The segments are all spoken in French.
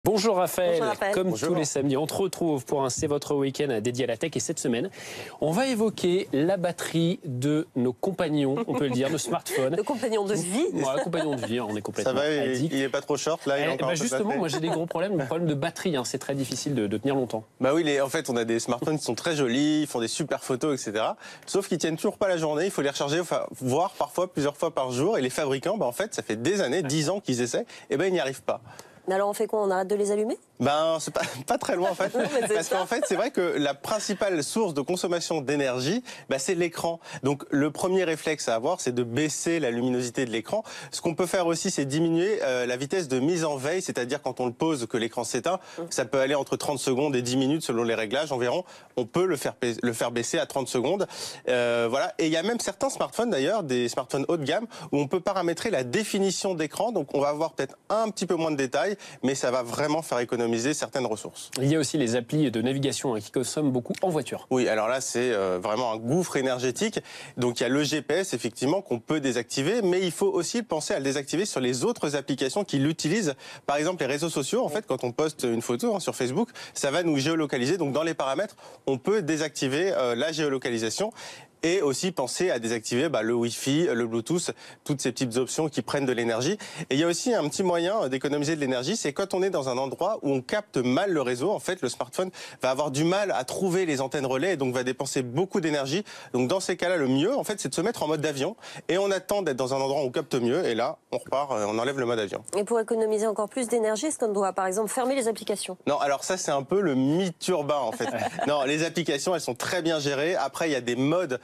Bonjour Raphaël. Bonjour Raphaël. Comme Bonjour. tous les samedis, on te retrouve pour un C'est votre week-end dédié à la tech. Et cette semaine, on va évoquer la batterie de nos compagnons, on peut le dire, nos smartphones. De compagnons de vie. Ouais, compagnons de vie, on est complètement Ça va, addict. il est pas trop short là, il est encore un peu Justement, batterie. moi j'ai des gros problèmes, le problème de batterie, c'est très difficile de tenir longtemps. Bah oui, en fait, on a des smartphones qui sont très jolis, ils font des super photos, etc. Sauf qu'ils tiennent toujours pas la journée, il faut les recharger, voire parfois plusieurs fois par jour. Et les fabricants, en fait, ça fait des années, 10 ans qu'ils essaient, et ils n'y arrivent pas. Mais alors on fait quoi? On arrête de les allumer? C'est pas très loin en fait. Parce qu'en fait, c'est vrai que la principale source de consommation d'énergie, c'est l'écran. Donc le premier réflexe à avoir, c'est de baisser la luminosité de l'écran. Ce qu'on peut faire aussi, c'est diminuer la vitesse de mise en veille, c'est-à-dire quand on le pose, que l'écran s'éteint, ça peut aller entre 30 secondes et 10 minutes selon les réglages environ. On peut le faire baisser à 30 secondes. Voilà. Et il y a même certains smartphones d'ailleurs, des smartphones haut de gamme, où on peut paramétrer la définition d'écran. Donc on va avoir peut-être un petit peu moins de détails, mais ça va vraiment faire économiser certaines ressources. Il y a aussi les applis de navigation qui consomment beaucoup en voiture. Oui, alors là, c'est vraiment un gouffre énergétique. Donc il y a le GPS, effectivement, qu'on peut désactiver, mais il faut aussi penser à le désactiver sur les autres applications qui l'utilisent. Par exemple, les réseaux sociaux, en fait, quand on poste une photo sur Facebook, ça va nous géolocaliser. Donc dans les paramètres, on peut désactiver la géolocalisation. Et aussi penser à désactiver le Wi-Fi, le Bluetooth, toutes ces petites options qui prennent de l'énergie. Et il y a aussi un petit moyen d'économiser de l'énergie, c'est quand on est dans un endroit où on capte mal le réseau, en fait, le smartphone va avoir du mal à trouver les antennes relais et donc va dépenser beaucoup d'énergie. Donc dans ces cas-là, le mieux, en fait, c'est de se mettre en mode d'avion et on attend d'être dans un endroit où on capte mieux et là, on repart, on enlève le mode avion. Et pour économiser encore plus d'énergie, est-ce qu'on doit, par exemple, fermer les applications? Non, alors ça, c'est un peu le mythe urbain, en fait. Non, les applications, elles sont très bien gérées. Après, il y a des modes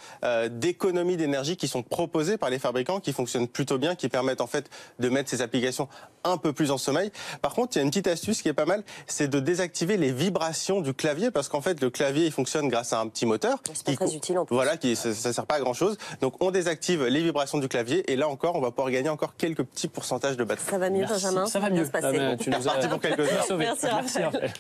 d'économie d'énergie qui sont proposés par les fabricants, qui fonctionnent plutôt bien, qui permettent en fait de mettre ces applications un peu plus en sommeil. Par contre, il y a une petite astuce qui est pas mal, c'est de désactiver les vibrations du clavier, parce qu'en fait, le clavier, il fonctionne grâce à un petit moteur. C'est pas très utile en plus. Voilà, ça sert pas à grand chose. Donc, on désactive les vibrations du clavier, et là encore, on va pouvoir gagner encore quelques petits pourcentages de batterie. Ça va mieux, Merci. Benjamin? Ça va mieux. Se passer. Tu nous as pour quelques heures. sauvé. Merci, Raphaël.